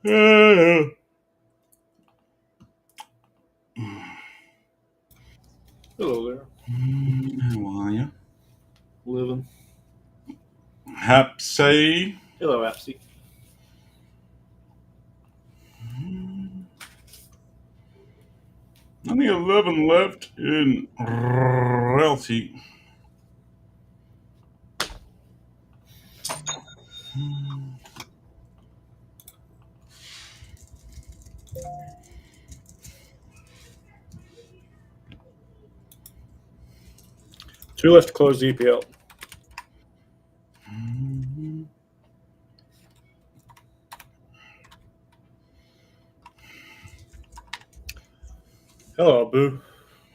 Hello there. How are you? Living. Hapsy. Hello, Apsy. Only 11 left in reality. Two left to close the EPL. Hello, Boo.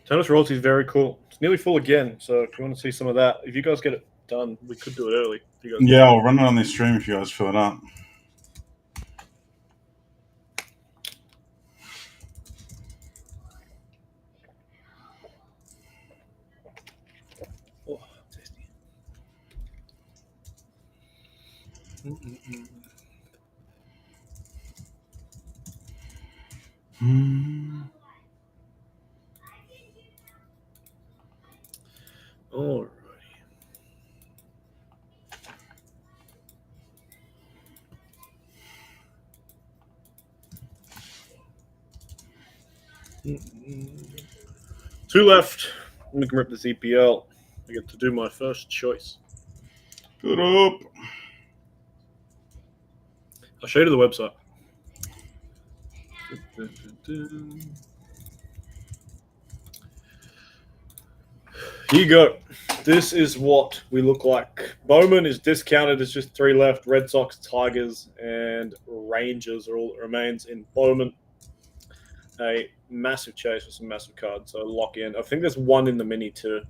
Tennis Royalty is very cool. It's nearly full again, so if you want to see some of that, if you guys get it done, we could do it early. If you guys get Yeah, I'll run it on this stream if you guys fill it up. Oh, tasty. Mm-mm-mm. All right. Mm-mm. Two left. We can rip this EPL. I get to do my first choice. Good up. I'll show you the website. Here you go. This is what we look like. Bowman is discounted. It's just three left. Red Sox, Tigers, and Rangers are all that remains in Bowman. A massive chase with some massive cards. So lock in. I think there's one in the mini too.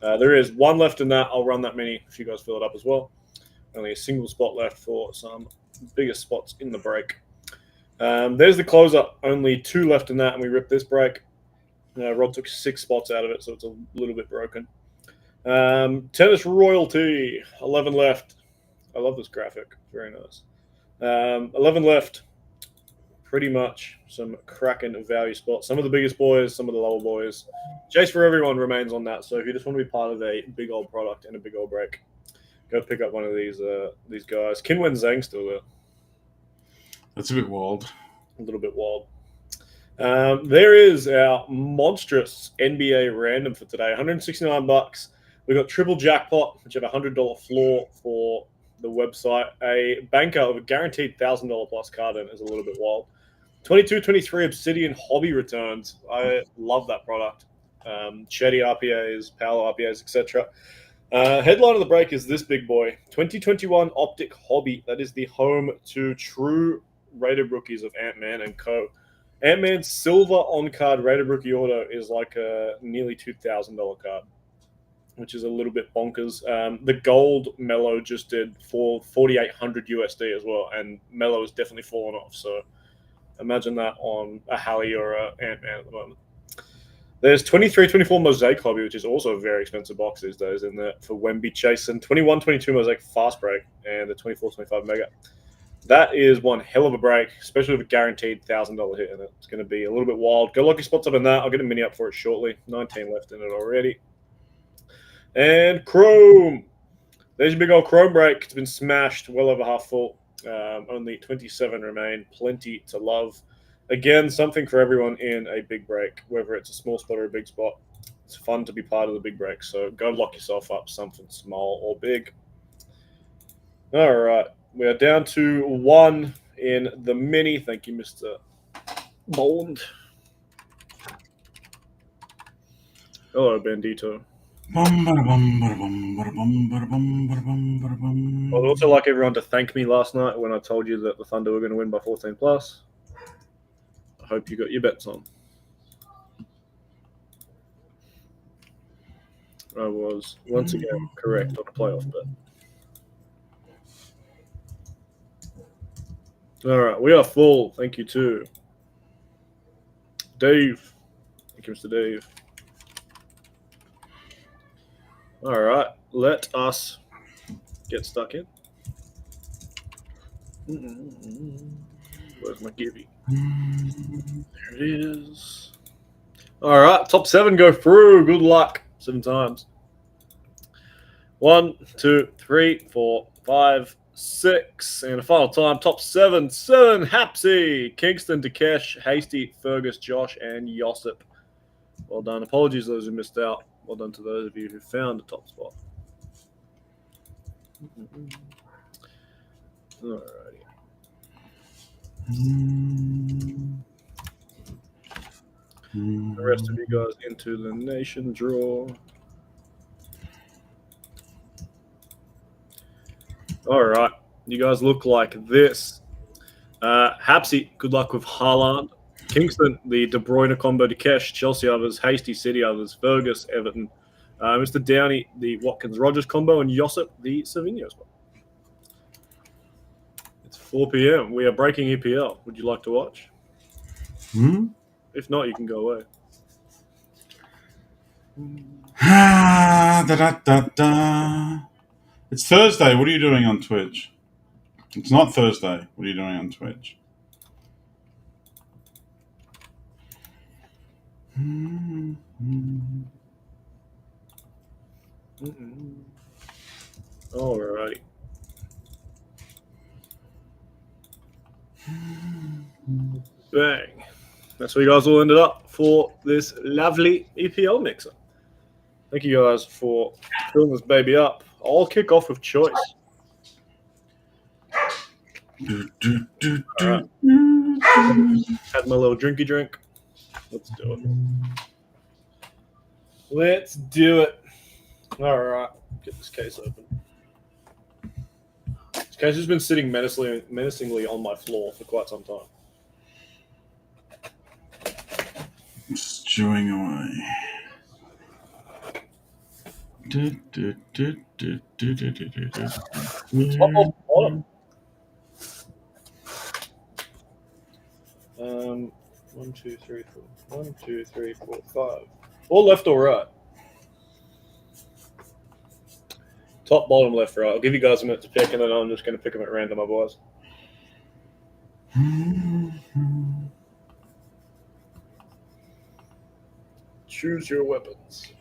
There is one left in that. I'll run that mini if you guys fill it up as well. Only a single spot left for some bigger spots in the break. There's the closer. Only two left in that, and we rip this break. Rod took 6 spots out of it, so it's a little bit broken. Tennis Royalty, 11 left. I love this graphic. Very nice. 11 left. Pretty much some cracking value spots. Some of the biggest boys, some of the lower boys. Chase for everyone remains on that. So if you just want to be part of a big old product and a big old break, go pick up one of these guys. Kinwen Zhang still there. That's a bit wild. A little bit wild. There is our monstrous NBA random for today. 169 bucks. We got triple jackpot, which have a $100 floor for the website. A banker of a guaranteed $1,000 plus card in is a little bit wild. 22-23 Obsidian hobby returns. I love that product. Shetty RPAs, Power RPAs, etc. Headline of the break is this big boy. 2021 Optic Hobby. That is the home to true rated rookies of Ant-Man and Co. Ant-Man's silver on-card rated rookie auto is like a nearly $2,000 card, which is a little bit bonkers. The gold Mellow just did for 4,800 USD as well, and Mellow is definitely fallen off. So imagine that on a Halley or a Ant-Man at the moment. There's 23-24 Mosaic Hobby, which is also a very expensive box these days in there for Wemby Chase, and 21-22 Mosaic Fast Break, and the 24-25 Mega. That is one hell of a break, especially with a guaranteed $1,000 hit in it. It's going to be a little bit wild. Go lucky spots up in that. I'll get a mini up for it shortly. 19 left in it already. And Chrome. There's your big old Chrome break. It's been smashed, well over half full. Only 27 remain. Plenty to love. Again, something for everyone in a big break, whether it's a small spot or a big spot. It's fun to be part of the big break. So go lock yourself up, something small or big. All right. We are down to one in the mini. Thank you, Mr. Boland. Hello, Bandito. I'd also like everyone to thank me last night when I told you that the Thunder were going to win by 14 plus. I hope you got your bets on. I was once again correct on a playoff bet. All right, we are full. Thank you too, Dave. Thank you, Mr. Dave. All right, let us get stuck in. Where's my givey? There it is. All right, top 7 go through. Good luck. 7 times. 1, 2, 3, 4, 5, 6. And a final time, top 7. 7, Hapsy, Kingston, Dakesh, Hasty, Fergus, Josh, and Yosip. Well done. Apologies to those who missed out. Well done to those of you who found the top spot. Alrighty. The rest of you guys into the nation draw. All right. You guys look like this. Hapsy, good luck with Haaland. Kingston, the De Bruyne combo, Dakesh, Chelsea others, Hasty City others, Fergus, Everton. Mr. Downey, the Watkins-Rogers combo, and Josip, the Savinho spot. It's 4 p.m. We are breaking EPL. Would you like to watch? If not, you can go away. It's Thursday. What are you doing on Twitch? It's not Thursday. What are you doing on Twitch? Alrighty. Bang. That's where you guys all ended up for this lovely EPL mixer. Thank you guys for filling this baby up. I'll kick off with choice. Right. Had my little drinky drink. Let's do it. Let's do it. All right. Get this case open. This case has been sitting menacingly on my floor for quite some time. Stewing away. Top or bottom? 1, 2, 3, 4. 1, 2, 3, 4, 5. All left or right? Top, bottom, left, right. I'll give you guys a minute to pick, and then I'm just going to pick them at random, otherwise. Choose your weapons.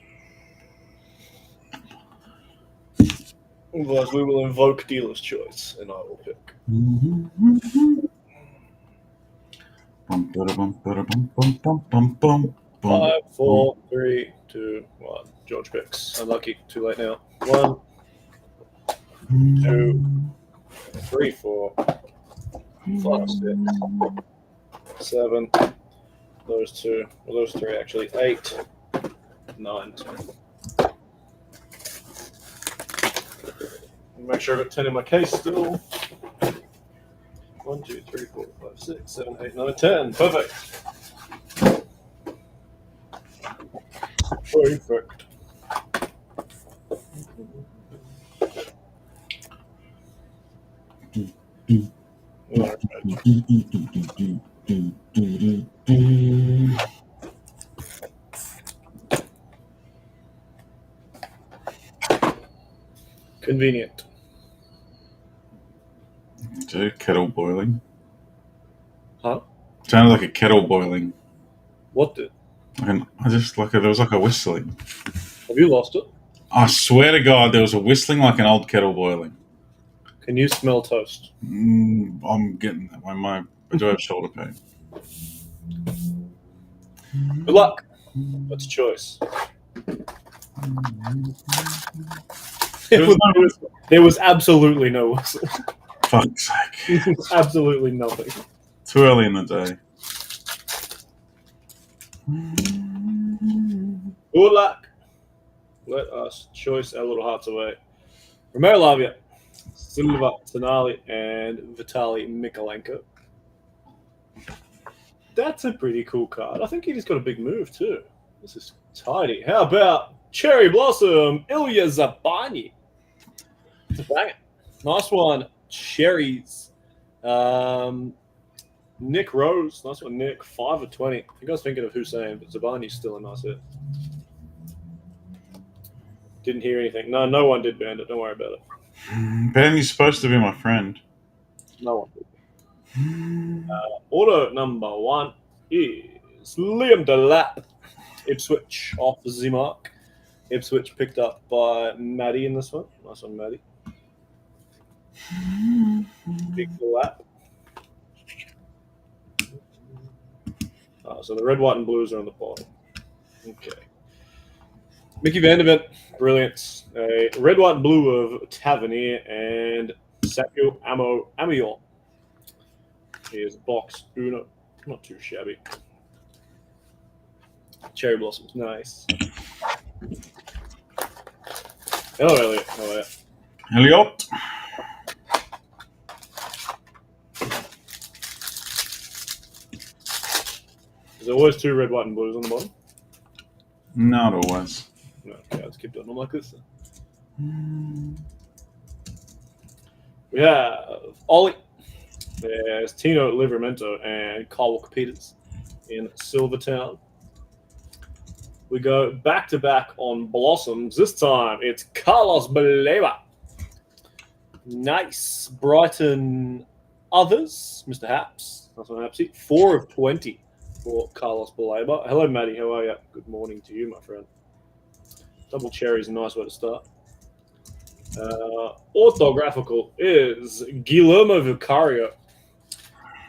Otherwise, we will invoke dealer's choice, and I will pick. 5, 4, 3, 2, 1. George picks. Unlucky. Too late now. 1, 2, 3, 4, 5, 6, 7. Those 2. Well, those 3 actually. 8, 9, 10. Make sure I've got 10 in my case still. 1, 2, 3, 4, 5, 6, 7, 8, 9, 10. Perfect. Perfect. Convenient. Is it a kettle boiling? Huh? Sounded like a kettle boiling. What did? There was like a whistling. Have you lost it? I swear to God, there was a whistling like an old kettle boiling. Can you smell toast? I'm getting that way. I do have shoulder pain. Good luck. What's choice? There was absolutely no whistle. Fuck's sake. Absolutely nothing. Too early in the day. Good luck. Let us choice our little hearts away. Romero Lavia, Silva Tonali, and Vitaly Mikolenko. That's a pretty cool card. I think he just got a big move too. This is tidy. How about Cherry Blossom, Ilya Zabani? It's a banger. Nice one. Cherries. Nick Rose. Nice one, Nick. 5 of 20. I think I was thinking of Hussein, but Zabani's still a nice hit. Didn't hear anything. No one did, Bandit. Don't worry about it. Ben, you're supposed to be my friend. No one did. Auto number 1 is Liam Delap, Ipswich off the mark. Ipswich picked up by Maddie in this one. Nice one, Maddie. Big Delap. So the red, white, and blues are on the bottom. Okay. Mickey Vandervent, brilliant. A red, white, and blue of Tavernier and Samuel Amiot. Here's box Uno. Not too shabby. Cherry blossoms, nice. Hello, Elliot. How are you? Elliot. Is there always 2 red, white, and blues on the bottom? Not always. No, okay, let's keep doing them like this. We have Ollie. There's Tino Livramento and Kyle Walker-Peters in Silvertown. We go back-to-back on Blossoms. This time it's Carlos Baleba. Nice. Brighton others. Mr. Haps. That's one Hapsy. 4 of 20 for Carlos Baleba. Hello, Maddie. How are you? Good morning to you, my friend. Double cherry is a nice way to start. Orthographical is Guillermo Vicario.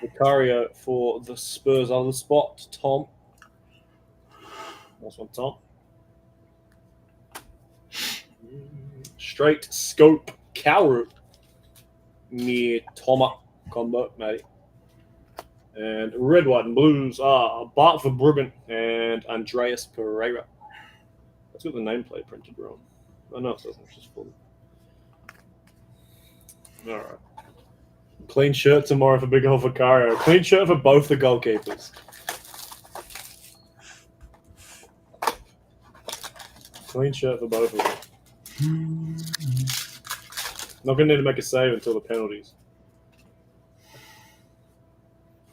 Vicario for the Spurs on the spot. Tom. Nice one, Tom. Straight scope Cowroot near Toma combo, Matty. And red, white, and blues are Bart Verbruggen and Andreas Pereira. That's got the nameplate printed wrong. Oh, no, it doesn't. It's just full. All right. Clean shirt tomorrow for Big Ol' Vicario. Clean shirt for both the goalkeepers. Clean shirt for both of them. Not going to need to make a save until the penalties.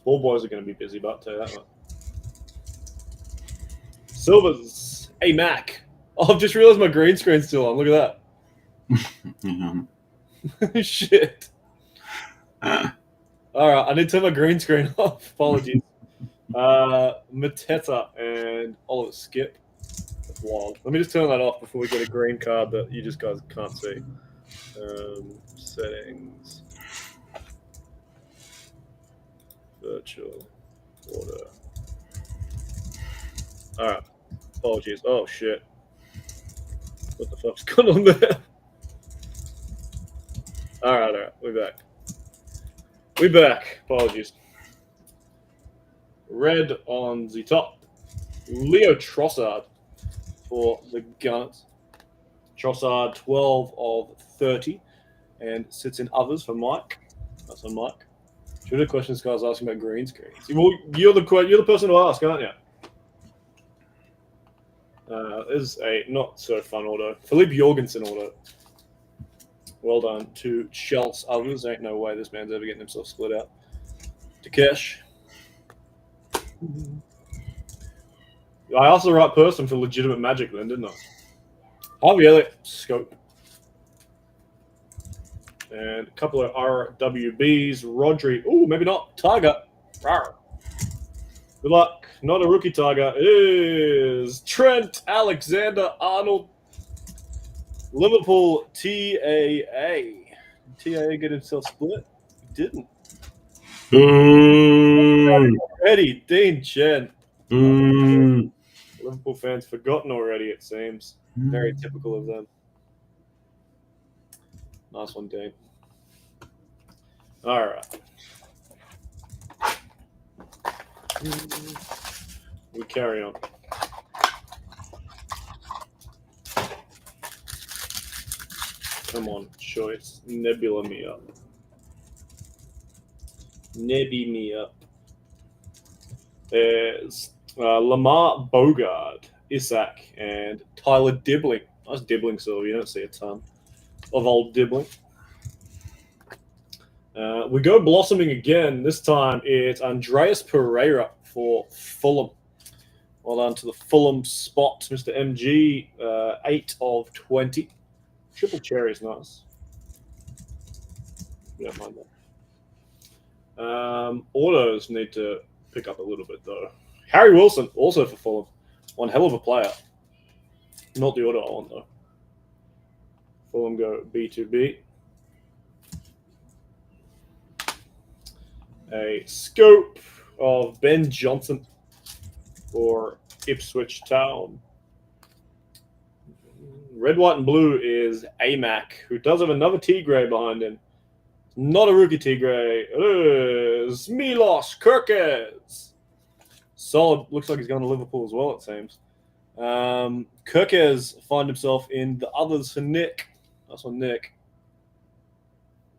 Ball boys are going to be busy, but I'll tell you that much. Silvers. Hey, Mac. Oh, I've just realized my green screen's still on. Look at that. Shit. All right, I need to turn my green screen off. Apologies. Mateta and Oliver Skip. That's wild. Let me just turn that off before we get a green card that you just guys can't see. Settings. Virtual order. All right. Apologies. Oh, shit. What the fuck's going on there? All right. We're back. We're back. Apologies. Red on the top. Leo Trossard for the Gunners. Trossard, 12 of 30, and sits in others for Mike. That's on Mike. Should have questions guys asking about green screens. Well, you're the person to ask, aren't you? This is a not so fun auto. Philippe Jorgensen auto. Well done to Schultz others. Ain't no way this man's ever getting himself split out. Takesh. I asked the right person for legitimate magic then, didn't I? Harvey Elliott, scope. And a couple of RWBs. Rodri. Ooh, maybe not. Tiger. Rawr. Good luck. Not a rookie Tiger. It is Trent Alexander-Arnold. Liverpool TAA. TAA get himself split? He didn't. Already, Dean Chen. Liverpool fans forgotten already, it seems. Very typical of them. Nice one, Dean. All right. We carry on. Come on, choice. Nebula me up. Nebby me up. There's Lamar Bogard, Isak, and Tyler Dibbling. Nice Dibbling silver. You don't see a ton of old Dibbling. We go blossoming again. This time it's Andreas Pereira for Fulham. Well done to the Fulham spot, Mr. MG. 8 of 20. Triple cherry is nice. You don't mind that. Autos need to pick up a little bit, though. Harry Wilson, also for Fulham. One hell of a player. Not the auto I want, though. Fulham go B2B. A scope of Ben Johnson for Ipswich Town. Red, white, and blue is AMAC, who does have another Tigray behind him. Not a rookie Tigray. It is Milos Kerkez. Solid. Looks like he's going to Liverpool as well, it seems. Kerkez find himself in the others for Nick. That's on Nick.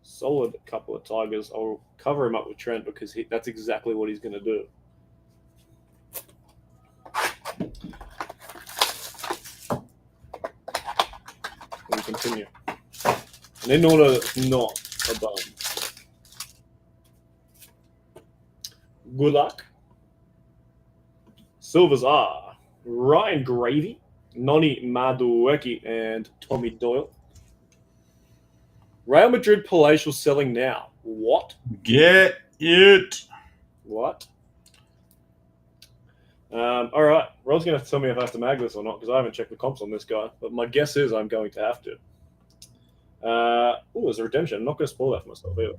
Solid couple of Tigers. I'll cover him up with Trent because that's exactly what he's going to do. We continue. And in order, not a bum. Good luck. Silvers are Ryan Gravy, Noni Madueke, and Tommy Doyle. Real Madrid Palatial selling now. What? Get it. What? All right. Rob's going to have to tell me if I have to mag this or not because I haven't checked the comps on this guy. But my guess is I'm going to have to. There's a redemption. I'm not going to spoil that for myself either.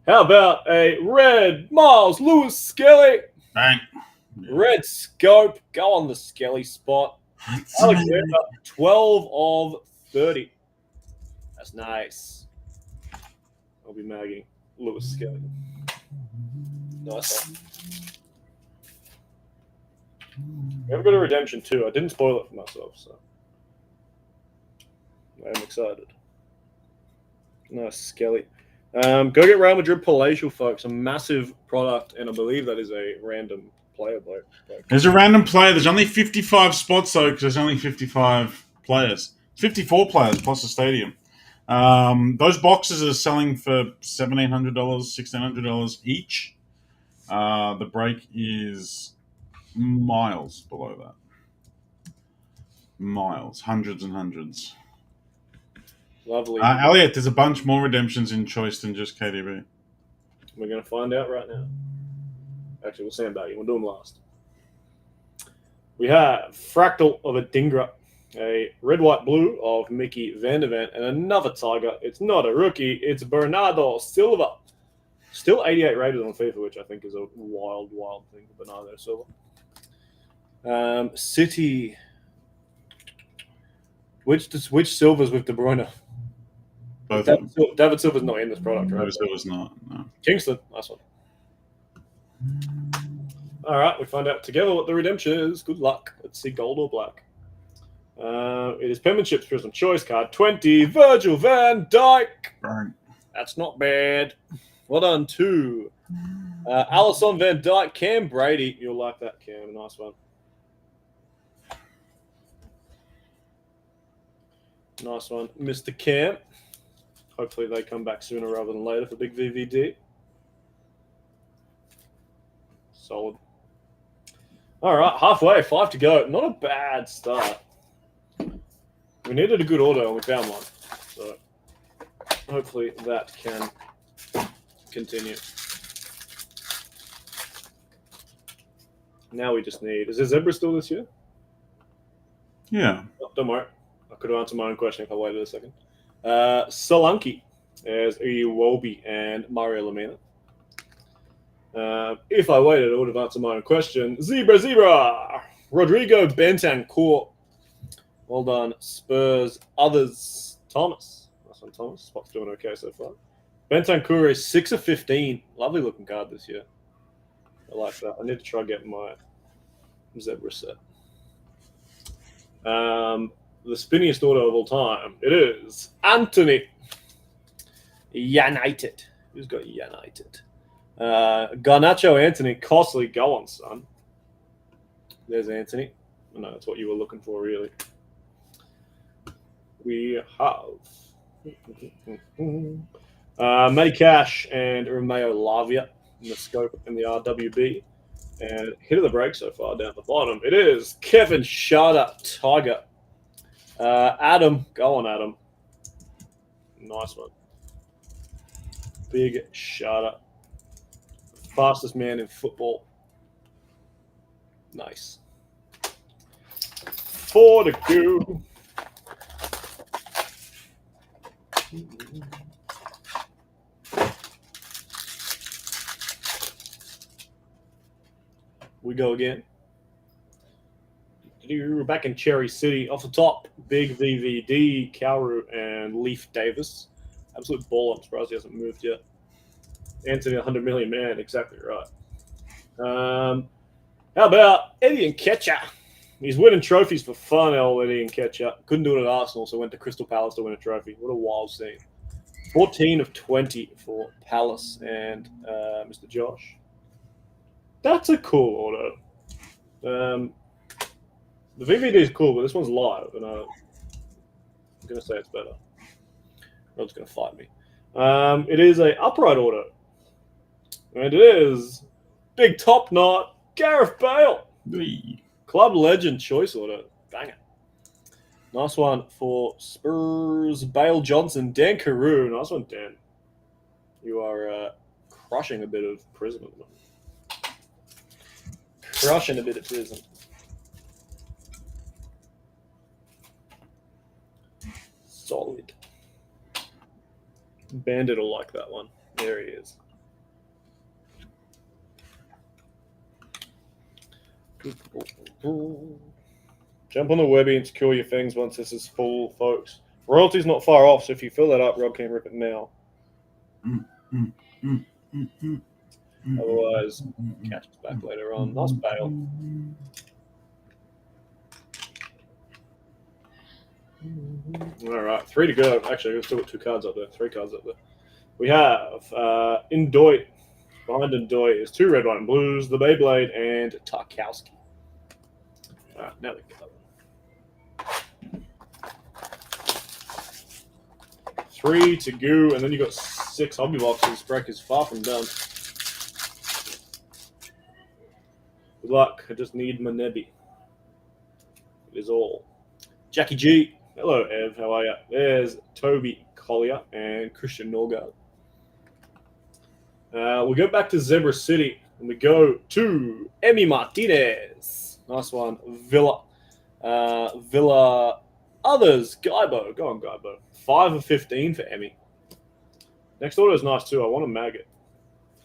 How about a red Miles Lewis Skelly? Bang. Red scope. Go on the Skelly spot. Alexander, 12 of 30. That's nice. I'll be magging Lewis Skelly. Nice one. We have got a redemption too. I didn't spoil it for myself, so I'm excited. Nice Skelly. Go get Real Madrid Palatial, folks. A massive product, and I believe that is a random player. There's a random player. There's only 55 spots, though, because there's only 55 players. 54 players plus a stadium. Those boxes are selling for $1,700, $1,600 each. The break is miles below that. Miles. Hundreds and hundreds. Lovely. Elliot, there's a bunch more redemptions in choice than just KDB. We're going to find out right now. Actually, we'll sandbag it. We'll do them last. We have Fractal of a Dingra, a red, white, blue of Mickey Vandervan, and another Tiger. It's not a rookie. It's Bernardo Silva. Still 88 rated on FIFA, which I think is a wild, wild thing for Bernardo Silva. City. Which Silvers with De Bruyne? Both David Silva's not in this product, right? David Silva's not. No. Kingston, nice one. All right, we find out together what the redemption is. Good luck. Let's see, gold or black. It is Penmanship's Prism Choice card 20. Virgil van Dijk. Right. That's not bad. Well done, 2. Alisson van Dijk, Cam Brady. You'll like that, Cam. Nice one. Nice one, Mr. Cam. Hopefully they come back sooner rather than later for big VVD. Solid. All right, halfway, 5 to go. Not a bad start. We needed a good auto and we found one. So hopefully that can continue. Now we just need... Is there Zebra still this year? Yeah. Oh, don't worry. I could have answered my own question if I waited a second. Solanke as Iwobi and Mario Lamina. If I waited, I would have answered my own question. Zebra! Rodrigo Bentancur. Well done, Spurs. Others, Thomas. Nice one, Thomas. Spot's doing okay so far. Bentancur is 6 of 15. Lovely looking card this year. I like that. I need to try getting my Zebra set. The spinniest auto of all time. It is Anthony United. Who's got United? Garnacho Anthony. Costly. Go on, son. There's Anthony. I know that's what you were looking for, really. We have Matty Cash and Romeo Lavia in the scope in the RWB. And hit of the break so far down the bottom. It is Kevin Sharda Tiger. Adam. Go on, Adam. Nice one. Big Sharda. fastest man in football. Nice. 4 to go. We go again. We're back in Cherry City. Off the top, Big VVD, Cowru, and Leaf Davis. Absolute ball. I'm surprised he hasn't moved yet. Anthony, 100 million man. Exactly right. How about Eddie Nketiah? He's winning trophies for fun, Eddie Nketiah. Couldn't do it at Arsenal, so went to Crystal Palace to win a trophy. What a wild scene. 14 of 20 for Palace and Mr. Josh. That's a cool auto. The VVD is cool, but this one's live, and I'm going to say it's better. Rod's going to fight me. It is a upright auto. And it is big top knot, Gareth Bale. Hey. Club legend choice auto. Bang it. Nice one for Spurs. Bale Johnson, Dan Carew. Nice one, Dan. You are crushing a bit of Prizm at the moment. Crushing a bit of Prizm. Solid. Bandit will like that one. There he is. Jump on the Webby and secure your things once this is full, folks. Royalty's not far off, so if you fill that up, Rob can rip it now. Otherwise, catch us back later on. Nice bail. All right, 3 to go. Actually, we've still got 2 cards up there. 3 cards up there. We have Indoit. Behind Indoit is 2 red, white, and blues, the Beyblade, and Tarkowski. All right, now we get that one. 3 to go, and then you got 6 hobby boxes. Break is far from done. Good luck. I just need my Nebby. It is all. Jackie G. Hello, Ev. How are you? There's Toby Collier and Christian Norgard. We go back to Zebra City, and we go to Emi Martinez. Nice one. Villa. Others. Guybo. Go on, Guybo. 5 of 15 for Emi. Next order is nice, too. I want to mag it.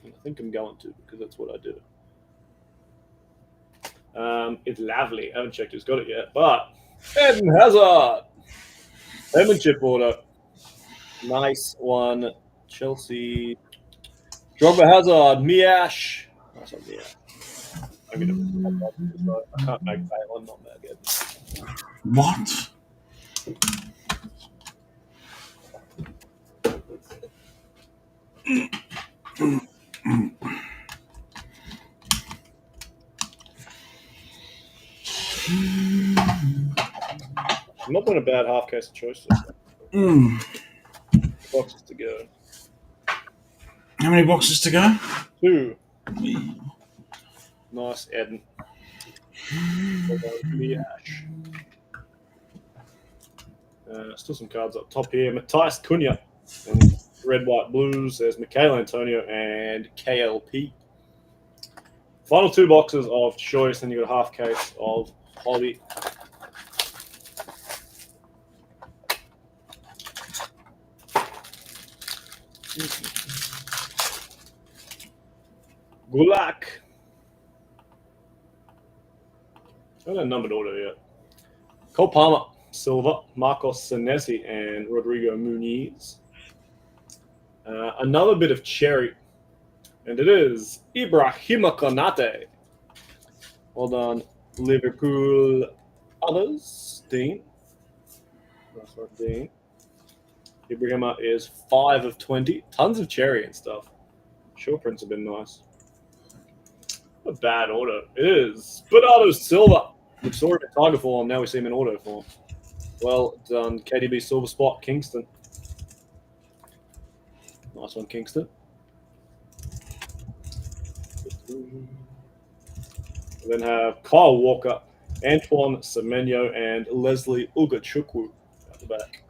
I think I'm going to, because that's what I do. It's lovely. I haven't checked who's got it yet, but Eden Hazard. Championship order. Nice one. Chelsea. Drogba Hazard. Miash. Nice one, Miash. I can't make that one, not that good. What? I'm not doing a bad half case of choices. Boxes to go. How many boxes to go? 2. Nice, Eden. Still some cards up top here. Matthias Cunha. And red, white, blues. There's Michael Antonio and KLP. Final 2 boxes of choice, and you got a half case of hobby. Gulak. I don't have a numbered order yet. Cole Palmer, Silva, Marcos Senesi, and Rodrigo Muniz. Another bit of cherry, and it is Ibrahima Konate. Well done, Liverpool. Others, Dean. That's right, Dean. Ibrahima is 5 of 20. Tons of cherry and stuff. Short prints have been nice. A bad auto. It is Bernardo Silva. We saw him in Tiger form. Now we see him in auto form. Well done, KDB Silver Spot, Kingston. Nice one, Kingston. We then have Kyle Walker, Antoine Semenyo, and Leslie Ugachukwu at the back.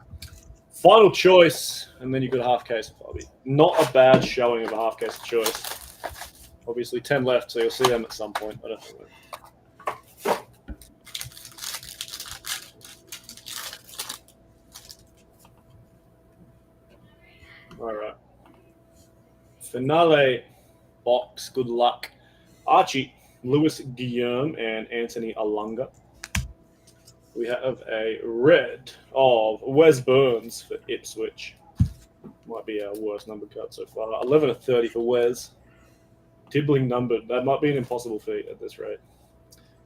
Final choice, and then you've got a half case of hobby. Not a bad showing of a half case of choice. Obviously, 10 left, so you'll see them at some point. I don't know when. All right. Finale box. Good luck. Archie, Lewis Guillaume, and Anthony Alunga. We have a red of Wes Burns for Ipswich. Might be our worst number cut so far. 11 of 30 for Wes. Dibbling numbered. That might be an impossible feat at this rate.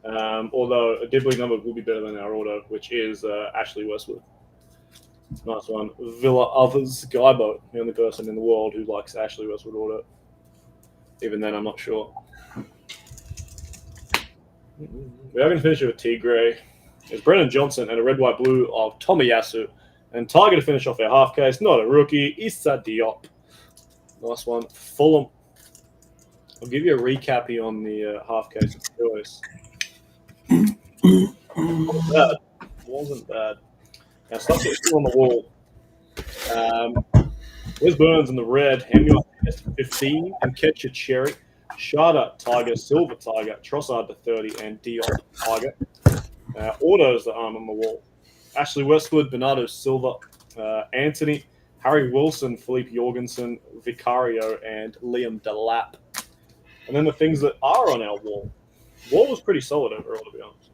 Although a dibbling number will be better than our auto, which is Ashley Westwood. Nice one. Villa Others Guybo, the only person in the world who likes Ashley Westwood auto. Even then, I'm not sure. We are going to finish it with Tigray. It's Brennan Johnson and a red, white, blue of Tomiyasu. And Tiger to finish off our half case. Not a rookie. Issa Diop. Nice one. Fulham. I'll give you a recap here on the half case of choice. Wasn't bad. Wasn't bad. Now, stuff that's still on the wall. Where's Burns in the red? Hemingway 15 and Ketcher Cherry. Sharda Tiger, Silver Tiger, Trossard to 30, and Diop Tiger. Autos that aren't on the wall. Ashley Westwood, Bernardo Silva, Anthony, Harry Wilson, Philippe Jorgensen, Vicario, and Liam Delap. And then the things that are on our wall. Wall was pretty solid overall, to be honest.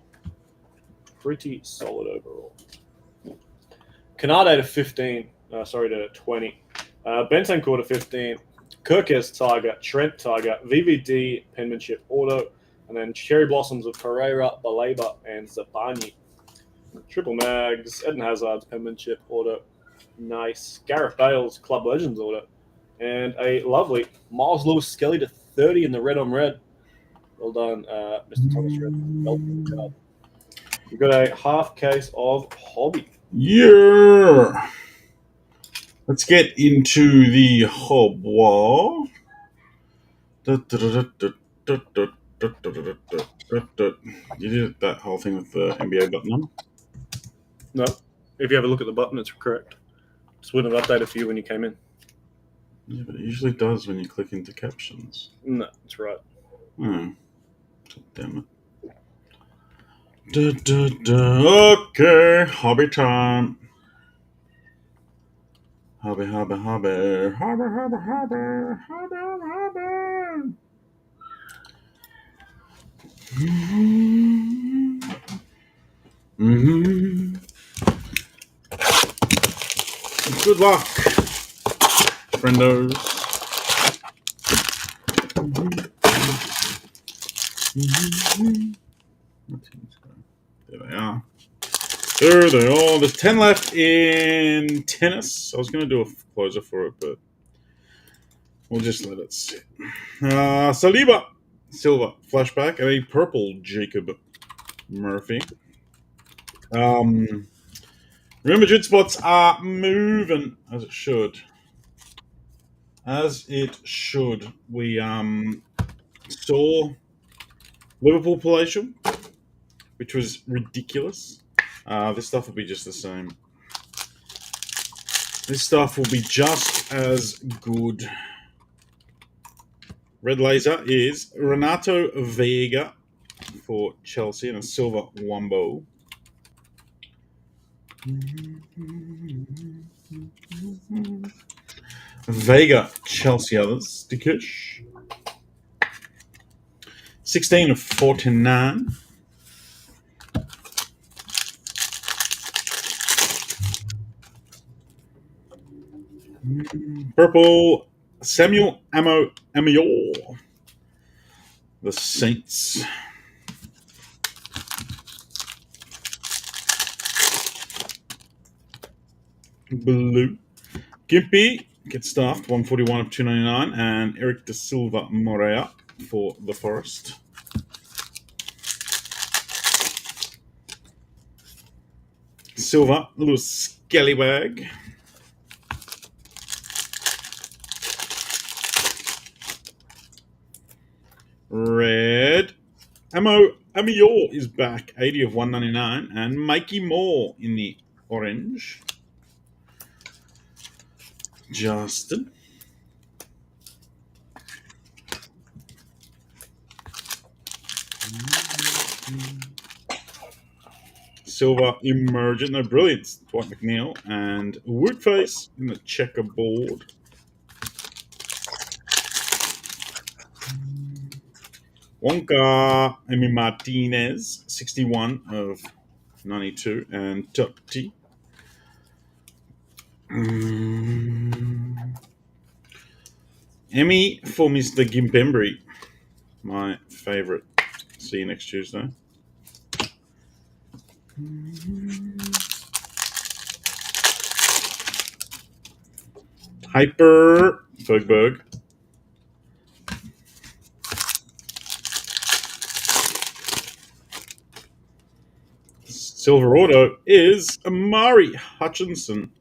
Pretty solid overall. Canade to 15. To 20. Bentancur to 15. Kirkes Tiger, Trent Tiger, VVD penmanship auto, and then Cherry Blossoms of Pereira, Baleba, and Zabani. Triple Mags, Eden Hazard's penmanship auto. Nice. Gareth Bale's Club Legends auto. And a lovely Miles Lewis Skelly to 30 in the red on red. Well done, Mr. Thomas Red. We've got a half case of Hobby. Yeah. Let's get into the hob wall. You did that whole thing with the NBA button on? No. If you have a look at the button, it's correct. Just wouldn't have updated for you when you came in. Yeah, but it usually does when you click into captions. No, that's right. Damn it. Okay, hobby time. Hobby. Good luck, friendos. There they are. There they are. There's 10 left in tennis. I was going to do a closer for it, but we'll just let it sit. Saliba, Silva, flashback, and a purple Jacob Murphy. Remember, Madrid spots are moving as it should. As it should. We saw Liverpool Palatial, which was ridiculous. This stuff will be just the same. This stuff will be just as good. Red laser is Renato Vega for Chelsea and a silver Wombo. Vega, Chelsea others. Dickish. 16 of 49. Purple, Samuel Amior. The Saints. Blue. Gimpy gets stuffed, 141 of 299. And Eric De Silva Morea for the Forest. Silver, a little scallywag. Red. Amior is back, 80 of 199. And Mikey Moore in the orange. Justin. Silver Emergent, no brilliance. Dwight McNeil and Woodface in the checkerboard. Wonka, Emi Martinez, 61 of 92, and Tutti. Emmy for Mr. Gimpembry, my favourite. See you next Tuesday. Hyper Bergberg. Silver Auto is Amari Hutchinson,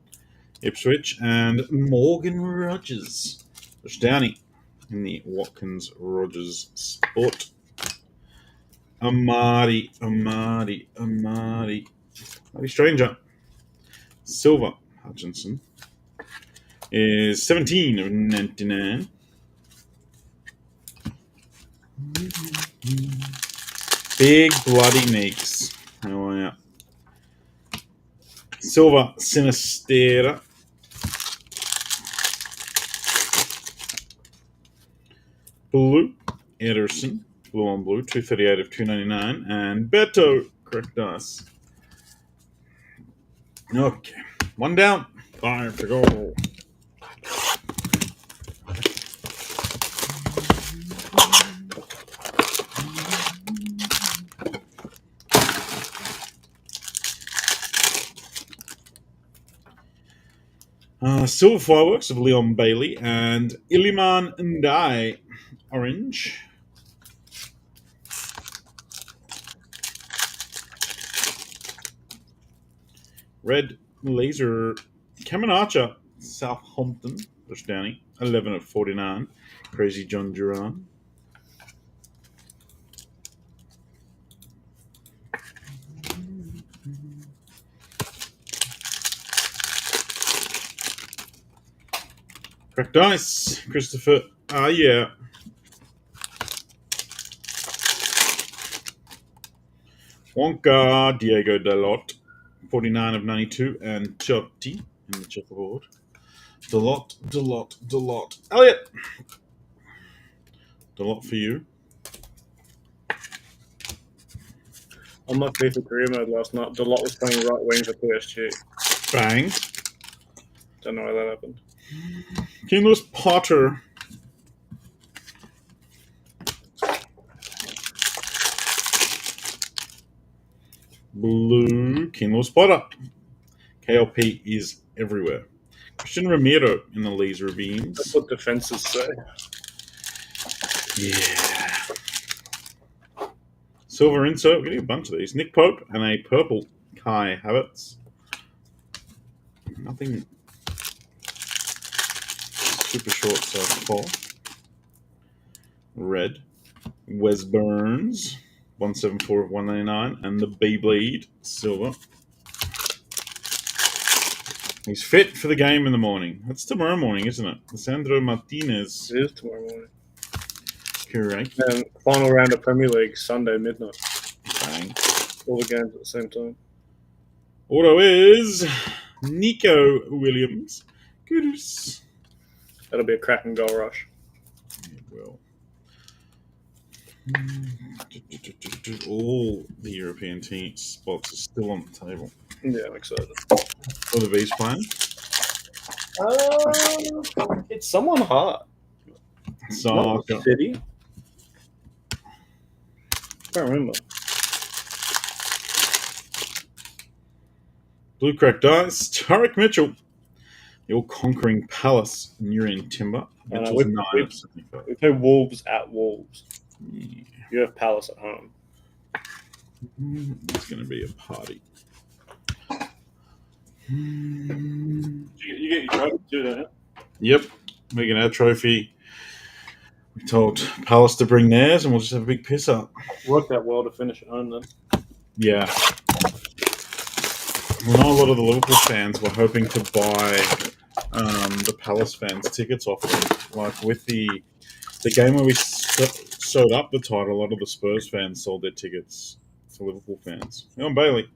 Ipswich, and Morgan Rogers. Bush Downey in the Watkins Rogers Sport. Amari Stranger. Silver Hutchinson is 17 of 99. Big Bloody Neeks. How are you? Silver Sinistera. Blue Ederson. Blue on blue. 238 of 299. And Beto. Correct dice. Okay. One down. 5 to go. Silver Fireworks of Leon Bailey and Iliman Ndai, orange. Red Laser Cameron Archer, Southampton, Bush Downey, 11 of 49. Crazy John Duran. Cracked dice, Christopher. Yeah. Wonka, Diego Dalot, 49 of 92, and Chotti in the checkerboard. Dalot. Elliot! Dalot for you. On my FIFA career mode last night, Delot was playing right wing for PSG. Bang. Don't know how that happened. King Lewis Potter. Blue King Lewis Potter. KLP is everywhere. Christian Ramiro in the laser beams. That's what defenses say. Yeah. Silver insert. We're getting a bunch of these. Nick Pope and a purple Kai Havertz. Nothing super short so far. Red. Wes Burns. 174 of 199. And the B-Bleed. Silver. He's fit for the game in the morning. That's tomorrow morning, isn't it? Lisandro Martinez. It is tomorrow morning. Correct. And final round of Premier League, Sunday midnight. Bang. All the games at the same time. Auto is Nico Williams. Goodness. That'll be a cracking goal rush. It will. All the European team spots are still on the table. Yeah, I'm excited. For the V's playing? It's someone hard. Soccer. City? Can't remember. Blue Crack Dice. Tarek Mitchell. Your Conquering Palace. Nurian Timber. Mitchell's 9 of 75. We play Wolves at Wolves. Yeah. You have Palace at home. It's going to be a party. You get your trophy too, don't you? Yep. We're going to have a trophy. We told Palace to bring theirs and we'll just have a big piss up. Worked out well to finish at home then. Yeah. I know a lot of the Liverpool fans were hoping to buy the Palace fans tickets off them. Like with the game where we sewed up the title, a lot of the Spurs fans sold their tickets for Liverpool fans. Leon Bailey.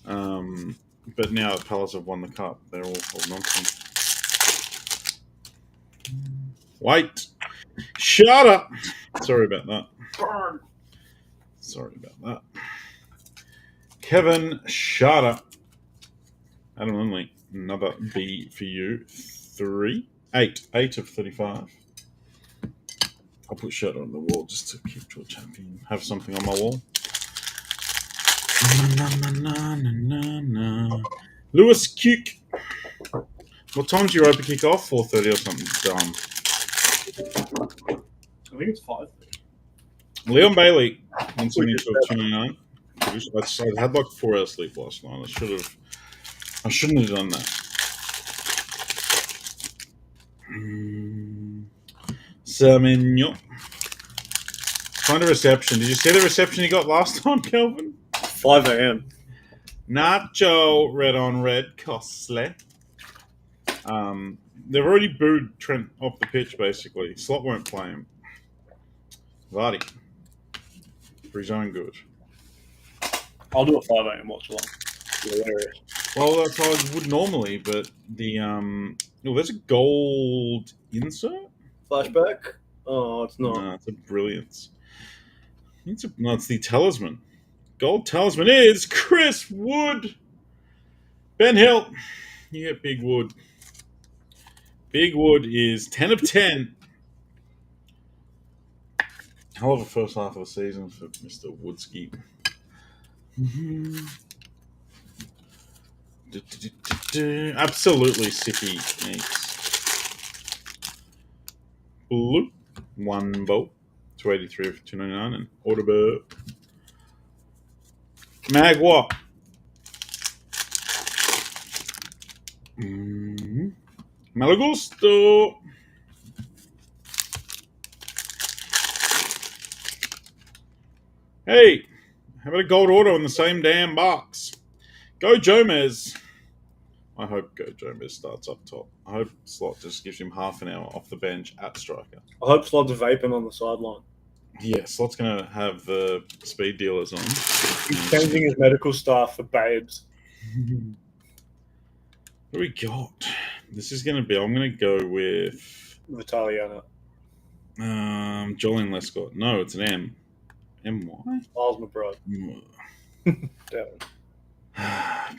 But now the Palace have won the cup. They're all holding on to him. Wait. Shut up. Sorry about that. Sorry about that. Kevin, shut up. Adam Lindley, another B for you. 8 of 35. I'll put shirt on the wall just to keep to a champion. Have something on my wall. Lewis Cuke. What time's your open kick off? 4:30 or something dumb. I think it's 5. Leon Bailey wants me to 299. I had like 4 hours sleep last night. I shouldn't have done that. Semenyo. Find a reception. Did you see the reception he got last time, Kelvin? 5 a.m. Nacho, red on red, costly. They've already booed Trent off the pitch, basically. Slot won't play him. Vardy. For his own good. I'll do a 5 a.m. watch along. Hilarious. Well, that's how I would normally, but the there's a gold insert. Flashback? Oh, it's not. No, it's a brilliance. It's the talisman. Gold talisman is Chris Wood. Ben Hill. You get Big Wood. Big Wood is 10 of 10. Hell of a first half of the season for Mr. Woodski. Absolutely sicky mates. Blue. 1 bolt. 283 of 299 and Audible. Magua. Malagusto. Hey, how about a gold auto in the same damn box? Go Jomez. I hope Go Jomez starts up top. I hope Slot just gives him half an hour off the bench at striker. I hope Slot's vaping on the sideline. Yeah, Slot's going to have the speed dealers on. He's changing his medical staff for babes. What do we got? This is going to be... I'm going to go with... Vitaliana. Jolene Lescott. No, it's an M. M-Y? Miles McBride.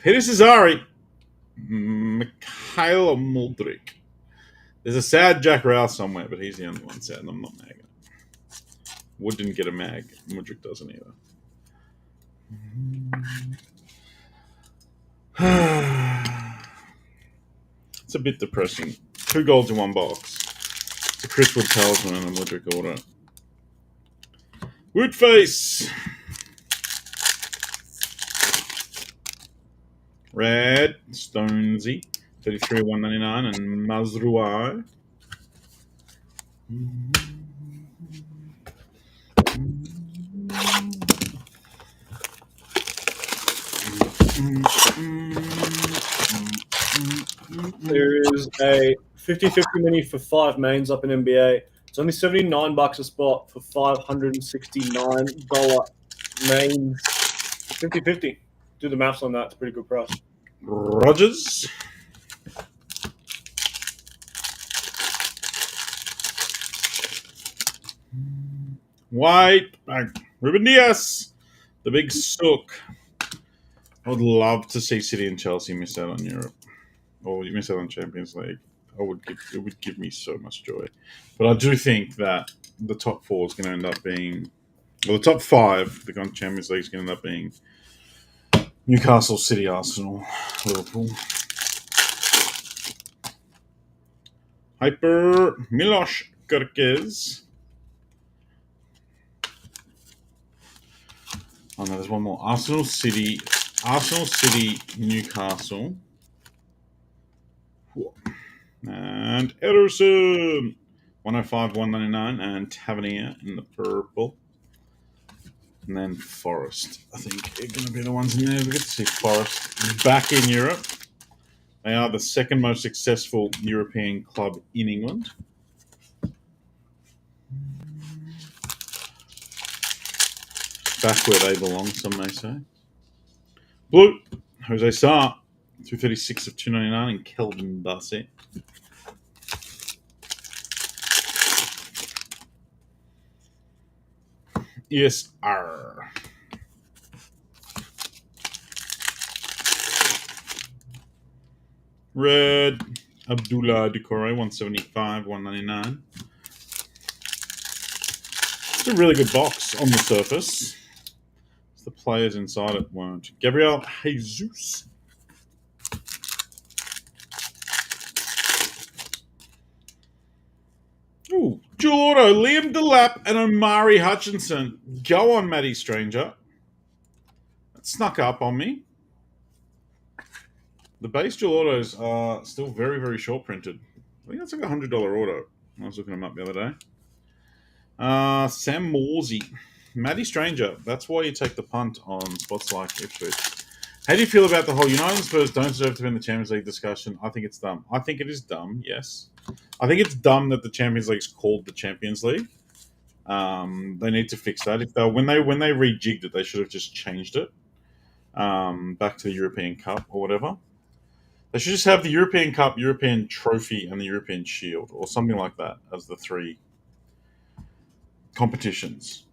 Peter Cesare. Mikhailo Muldrik. There's a sad Jack Rouse somewhere, but he's the only one sad, and I'm not magging it. Wood didn't get a mag. Mudrik doesn't either. It's a bit depressing. 2 golds in 1 box. It's a Chris Wood talisman and a Mudrik order. Woodface. Red. Stonesy. 33 199 and Mazruai. There is a 50-50 mini for 5 mains up in NBA. It's only $79 a spot for $569 mains. 50-50. Do the maths on that. It's a pretty good price. Rogers. White. Ruben Diaz. The big sook. I would love to see City and Chelsea miss out on Europe. Or miss out on Champions League. It would give me so much joy. But I do think that the top 4 is going to end up being... Well, the top 5, the Champions League is going to end up being Newcastle, City, Arsenal, Liverpool. Hyper Milos Kerkez. Oh no, there's one more. Arsenal, City, Newcastle. And Ederson. 105, 199, and Tavernier in the purple. And then Forest, I think, are going to be the ones in there. We get to see Forest back in Europe. They are the second most successful European club in England. Back where they belong, some may say. Blue, Jose Sarr, 236 of 299, and Kelvin Bassett. Yes, R. Red, Abdullah Decore, 175, 199. It's a really good box on the surface. The players inside it weren't. Gabriel Jesus. Ooh, Jewel Auto, Liam Delap and Omari Hutchinson. Go on, Matty Stranger. That snuck up on me. The base Jewel Autos are still very, very short printed. I think that's like a $100 auto. I was looking them up the other day. Sam Morsey. Matty Stranger. That's why you take the punt on spots like Ipswich. How do you feel about the whole United and Spurs don't deserve to be in the Champions League discussion? I think it's dumb. I think it is dumb, yes. I think it's dumb that the Champions League is called the Champions League. They need to fix that. If they when they rejigged it, they should have just changed it back to the European Cup or whatever. They should just have the European Cup, European Trophy, and the European Shield, or something like that, as the three competitions.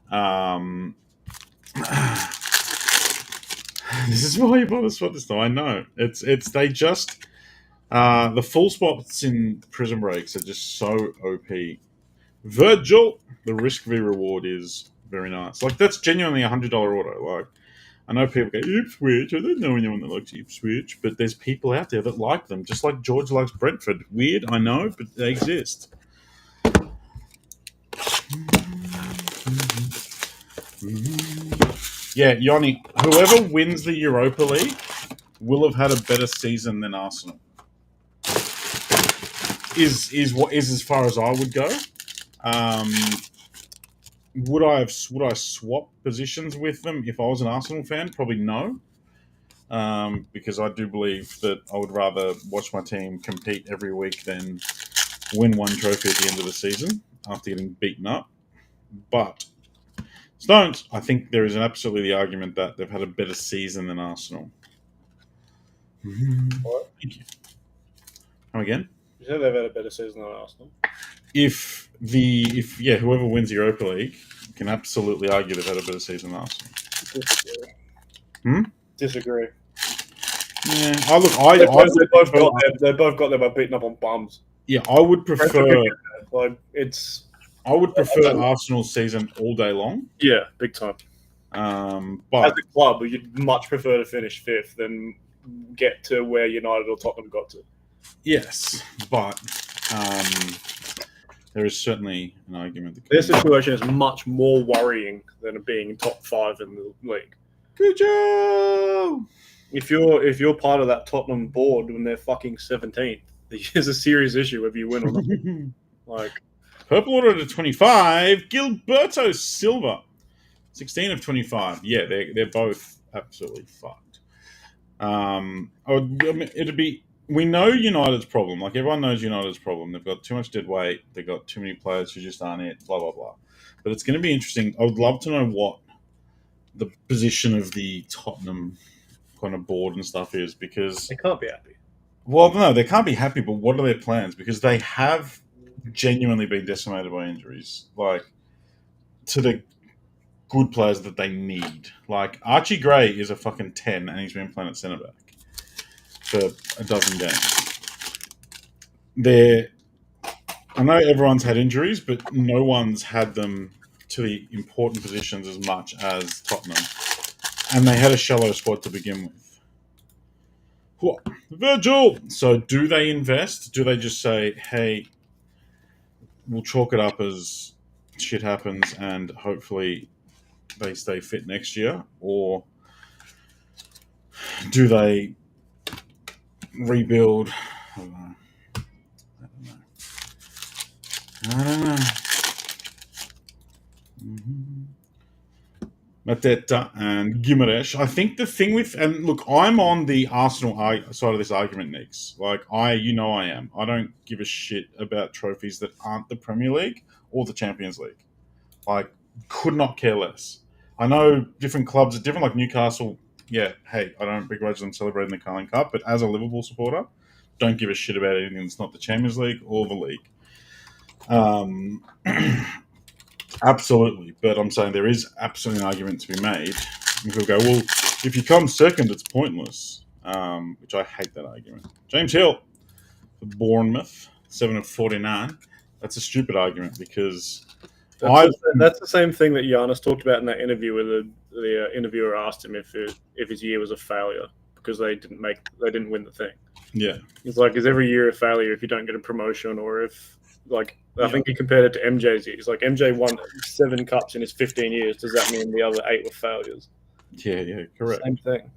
This is why you bought a spot this time. I know it's they just the full spots in Prizm breaks are just so OP. Virgil, the risk v reward is very nice. Like that's genuinely $100 auto. Like I know people go Ipswich. I don't know anyone that likes Ipswich, but there's people out there that like them, just like George likes Brentford. Weird, I know, but they exist. Yeah, Yanni, whoever wins the Europa League will have had a better season than Arsenal. Is as far as I would go. Would I swap positions with them if I was an Arsenal fan? Probably no. Because I do believe that I would rather watch my team compete every week than win one trophy at the end of the season after getting beaten up. But Stones, I think there is absolutely the argument that they've had a better season than Arsenal. What? Thank you. Come again? You said they've had a better season than Arsenal. If whoever wins the Europa League can absolutely argue they've had a better season than Arsenal. Disagree. Yeah, they both got them by beating up on bums. Yeah, I would prefer. Like it's. I would prefer Arsenal's season all day long. Yeah, big time. But as a club, you'd much prefer to finish fifth than get to where United or Tottenham got to. Yes, but there is certainly an argument. Their situation is much more worrying than being top 5 in the league. Good job. If you're part of that Tottenham board when they're fucking 17th, there's a serious issue if you win or not. Like purple order to 25, Gilberto Silva, 16 of 25. Yeah, they're both absolutely fucked. It'd be. We know United's problem. Like everyone knows United's problem. They've got too much dead weight. They've got too many players who just aren't it. Blah blah blah. But it's going to be interesting. I would love to know what the position of the Tottenham kind of board and stuff is because they can't be happy. Well, no, they can't be happy. But what are their plans? Because they have genuinely been decimated by injuries, like to the good players that they need. Like Archie Gray is a fucking 10, and he's been playing at centre back for a dozen games. I know everyone's had injuries, but no one's had them to the important positions as much as Tottenham. And they had a shallow squad to begin with. What? Virgil! So do they invest? Do they just say, hey, we'll chalk it up as shit happens and hopefully they stay fit next year? Or do they rebuild? I don't know. Mateta and Guimaraes. I think the thing with and look, I'm on the Arsenal side of this argument, Nix. Like I am. I don't give a shit about trophies that aren't the Premier League or the Champions League. Like, could not care less. I know different clubs are different, like Newcastle. Yeah, hey, I don't begrudge them celebrating the Carling Cup, but as a Liverpool supporter, don't give a shit about anything that's not the Champions League or the league. Absolutely, but I'm saying there is absolutely an argument to be made. People go, well, if you come second, it's pointless, which I hate that argument. James Hill for Bournemouth, 7 of 49. That's a stupid argument because That's the same thing that Giannis talked about in that interview where the interviewer asked him if his year was a failure because they didn't win the thing. Yeah. It's like, is every year a failure if you don't get a promotion, or if, like, I Yeah. think he compared it to MJ's years. Like, MJ won 7 cups in his 15 years. Does that mean the other 8 were failures? Yeah, correct. Same thing.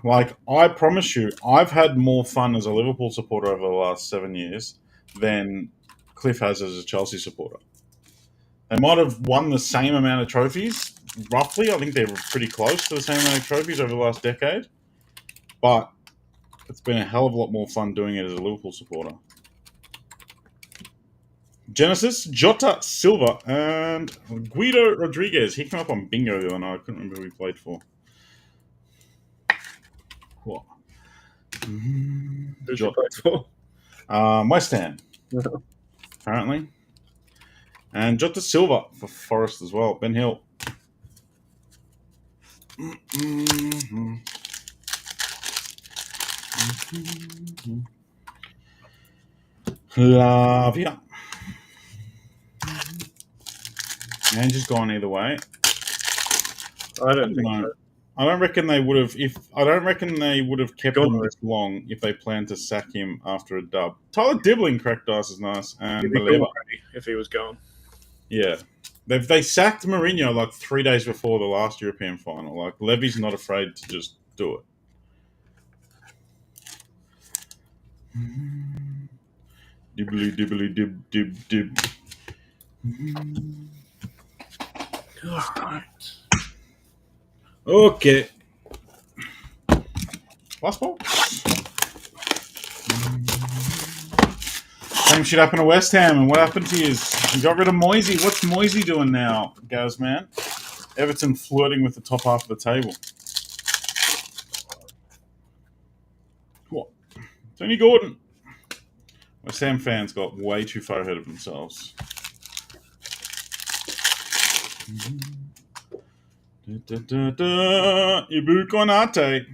Like, I promise you, I've had more fun as a Liverpool supporter over the last 7 years than Cliff has as a Chelsea supporter. They might have won the same amount of trophies, roughly. I think they were pretty close to the same amount of trophies over the last decade. But it's been a hell of a lot more fun doing it as a Liverpool supporter. Genesis, Jota Silva, and Guido Rodriguez. He came up on bingo the other night. I couldn't remember who he played for. What? Who's he played for? West Ham, apparently. And Jota Silva for Forest as well. Ben Hill. Lavia. And just gone either way. I don't think so. I don't reckon they would have kept God him knows. this long if they planned to sack him after a dub. Tyler Dibbling cracked dice is nice, and He'd be gone already if he was gone. yeah, they sacked Mourinho like 3 days before the last European final. Like, Levy's not afraid to just do it. Dibbly dib. All right. Okay. Last ball. Same shit happened to West Ham, and what happened to you is you got rid of Moisey. What's Moisey doing now, Gaz, man? Everton flirting with the top half of the table. What? Tony Gordon. West Ham fans got way too far ahead of themselves. Ibu Konate.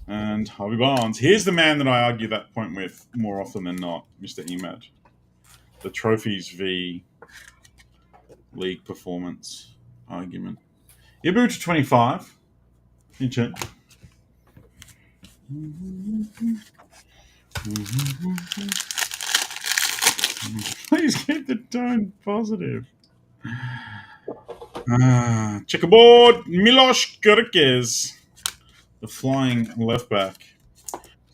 And Harvey Barnes. Here's the man that I argue that point with more often than not, Mr. Emad. The trophies v league performance argument. Ibu to 25. Inchant. Please keep the tone positive. Checkerboard, Milos Kerkez, the flying left back.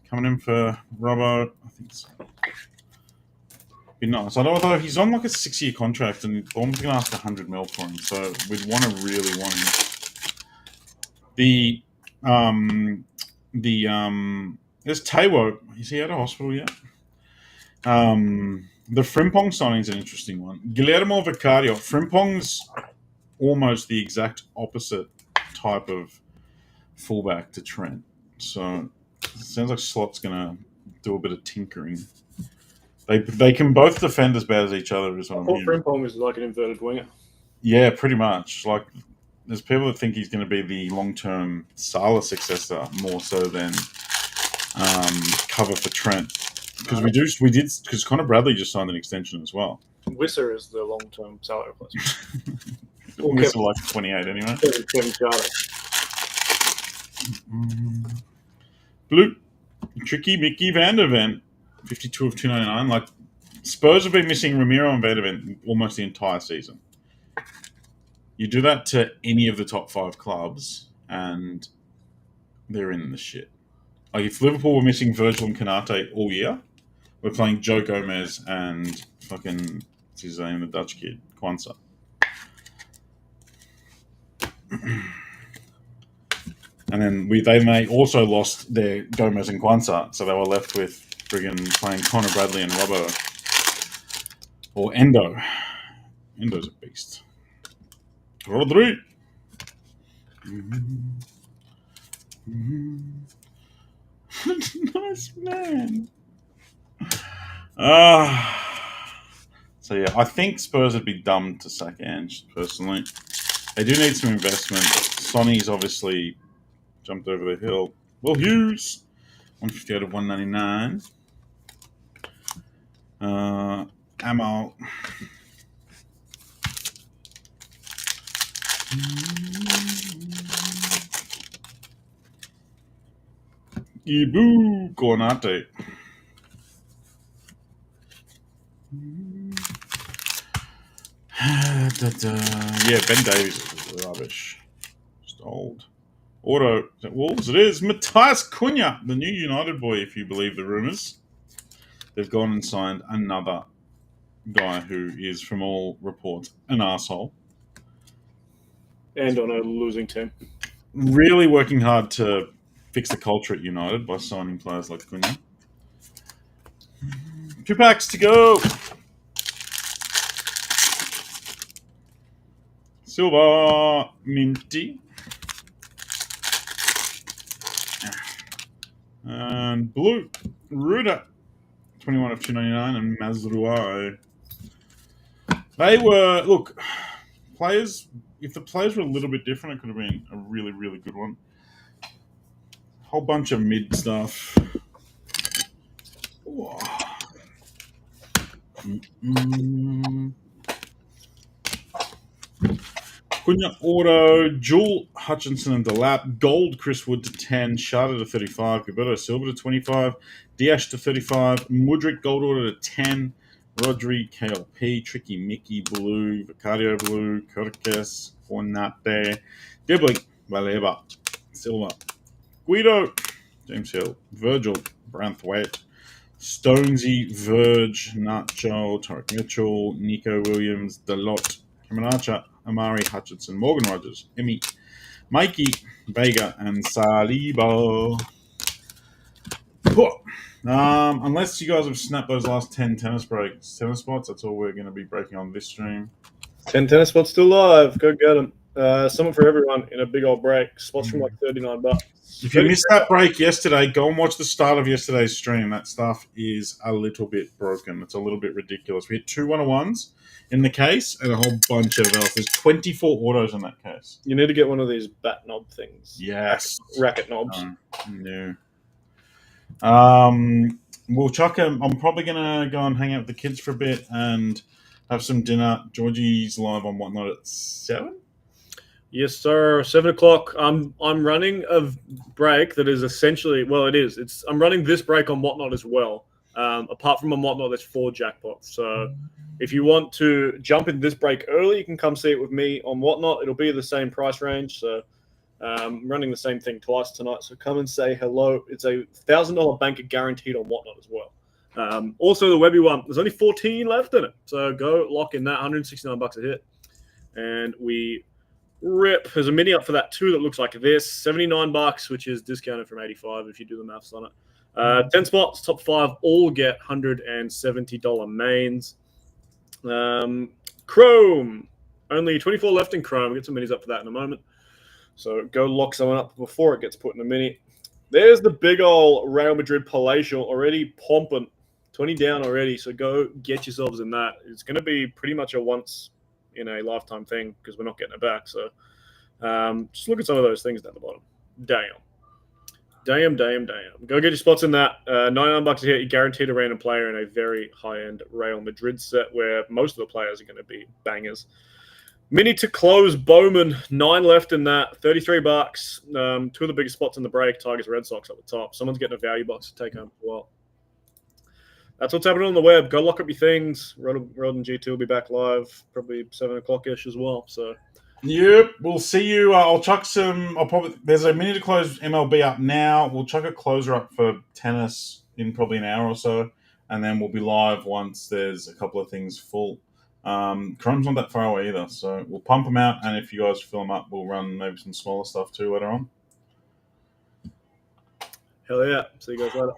Coming in for Robbo. I think so. Be nice. I don't know, he's on like a 6-year contract, and Bournemouth going to ask 100 mil for him, so we'd really want him. There's Taiwo. Is he out of hospital yet? The Frimpong signing's an interesting one. Guillermo Vicario. Frimpong's almost the exact opposite type of fullback to Trent. So it sounds like Slot's going to do a bit of tinkering. They can both defend as bad as each other. Is what I'm hearing. Frimpong is like an inverted winger. Yeah, pretty much. Like, there's people that think he's going to be the long-term Salah successor more so than cover for Trent. Because Connor Bradley just signed an extension as well. Wisser is the long-term salary replacement. Wisser like 28 anyway. Kevin Charlie. Blue, Tricky Mickey Van der Ven, 52 of 299. Like, Spurs have been missing Ramiro and Van der Ven almost the entire season. You do that to any of the top 5 clubs, and they're in the shit. Like, if Liverpool were missing Virgil and Konate all year, we're playing Joe Gomez and fucking, what's his name, the Dutch kid, Kwanzaa. And then they may also lost their Gomez and Kwanzaa, so they were left with friggin' playing Connor Bradley and Robbo. Or Endo. Endo's a beast. Rodri. Nice man. So yeah, I think Spurs would be dumb to sack Ange, personally. They do need some investment. Sonny's obviously jumped over the hill. Will Hughes, 150 out of 199. Amal. Ibu Cornate. Yeah, Ben Davies is rubbish. Just old. Auto. Is it Wolves? It is. Matthias Cunha, the new United boy, if you believe the rumours. They've gone and signed another guy who is, from all reports, an asshole. And on a losing team. Really working hard to fix the culture at United by signing players like Cunha. 2 packs to go. Silver Minty. And blue Ruda. 21 of 299 and Mazruai. They were, look, players, if the players were a little bit different, it could have been a really, really good one. Whole bunch of mid stuff. Cunha Auto, Jewel Hutchinson and Delap, Gold Chris Wood to 10, Sharda to 35, Gilberto Silva to 25, Diash to 35, Mudrick Gold Order to 10, Rodri KLP, Tricky Mickey Blue, Vicario Blue, Cortes, Fornate, Dibbling, Valeva, Silva, Guido, James Hill, Virgil, Branthwaite, Stonesy, Verge, Nacho, Tarek Mitchell, Nico Williams, Dalot, Caminaccia, Amari Hutchinson, Morgan Rogers, Emmy, Mikey, Vega, and Saliba. Unless you guys have snapped those last 10 tennis spots, that's all we're going to be breaking on this stream. 10 tennis spots still live. Go get them. Something for everyone in a big old break. Spots from like $39. If you missed that break yesterday, go and watch the start of yesterday's stream. That stuff is a little bit broken. It's a little bit ridiculous. We had 2 101s in the case and a whole bunch of else. There's 24 autos in that case. You need to get one of these bat knob things. Yes. Racket knobs. No. We'll chuck them. I'm probably going to go and hang out with the kids for a bit and have some dinner. Georgie's live on Whatnot at 7. Yes, sir. 7 o'clock. I'm running a break that is essentially, well, it is. I'm running this break on Whatnot as well. Apart from on Whatnot, there's 4 jackpots. So if you want to jump in this break early, you can come see it with me on Whatnot. It'll be the same price range. So running the same thing twice tonight. So come and say hello. It's a $1,000 banker guaranteed on Whatnot as well. Also, the Webby one, there's only 14 left in it. So go lock in that, $169 a hit. And we rip. There's a mini up for that too that looks like this. $79, which is discounted from 85 if you do the maths on it. 10 spots, top 5 all get $170 mains. Chrome. Only 24 left in Chrome. We'll get some minis up for that in a moment. So go lock someone up before it gets put in a mini. There's the big old Real Madrid Palatial already pumping. 20 down already. So go get yourselves in that. It's going to be pretty much a once in a lifetime thing because we're not getting it back. So just look at some of those things down the bottom. Damn. Go get your spots in that. $99 a hit. You guaranteed a random player in a very high-end Real Madrid set where most of the players are going to be bangers. Mini to close Bowman. 9 left in that. $33. 2 of the biggest spots in the break. Tigers, Red Sox up the top. Someone's getting a value box to take home as well. That's what's happening on the web. Go lock up your things. Rod and G2 will be back live probably 7 o'clock-ish as well. So, yep, we'll see you. I'll chuck some. There's a mini to close MLB up now. We'll chuck a closer up for tennis in probably an hour or so, and then we'll be live once there's a couple of things full. Chrome's not that far away either, so we'll pump them out, and if you guys fill them up, we'll run maybe some smaller stuff too later on. Hell yeah. See you guys later.